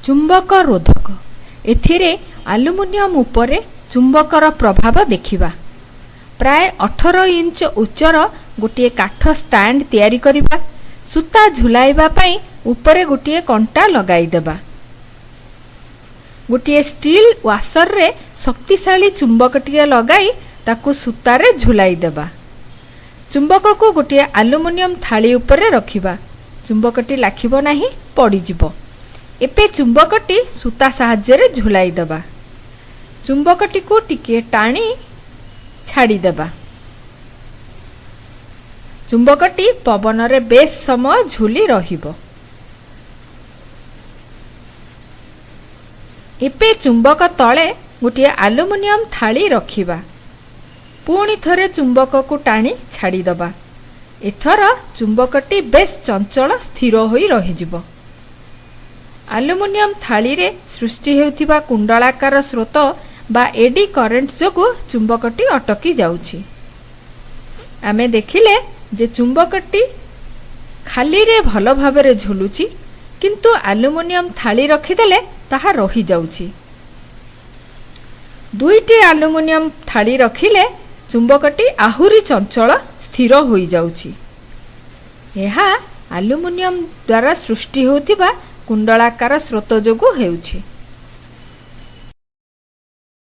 चुंबक रोधक एथिरे आलुमिनियम उपरे चुंबकर प्रभाव देखिबा। प्राय 18 इंच उच्चर गोटे काठ स्टैंड तैयारी करिबा। सूता झुलाइबा पई उपरे गोटे कंटा लगाई देबा। गोटे स्टील वाशर रे शक्तिशाली चुंबकटिए लगाई ताकू सूतारे झुलाई देबा। चुंबक को गोटे आलुमिनियम थाली उपरे रखिबा। चुंबकटी लाखिबो नाही, पड़ी जिवो। एपे चुंबकटी सूता साहाय्य झुलाई देबा। चुंबकटी को टिके टाणी छाड़ी देबा। चुंबकटी पवन रे बेस समय झुली रहिबो। एपे चुंबक तले गोटे आलुमिनियम थाली रखिबा। पुणी थरे चुंबक को टाणी छाड़ी देबा। एथर चुंबकटी बेस चंचल स्थिर होई रहिजिबो। आलुमिनियम थाली रे सृष्टि हेउथिबा कुंडलाकार स्रोत बा एडी करेंट जोगु चुंबकटी अटकी जाउछि। आमे देखिले जे चुंबकटी खाली रे भल भाबरे झुलुछि, किंतु आलुमिनियम थाली रखिदेले ताहा रही जाउछि। दुईटी आलुमिनियम थाली रखिले चुंबकटी आहुरी चंचल स्थिर होई जाउछि। एहा आलुमिनियम द्वारा सृष्टि होथिबा कुंडलाकार स्रोत जोगु हेउछि।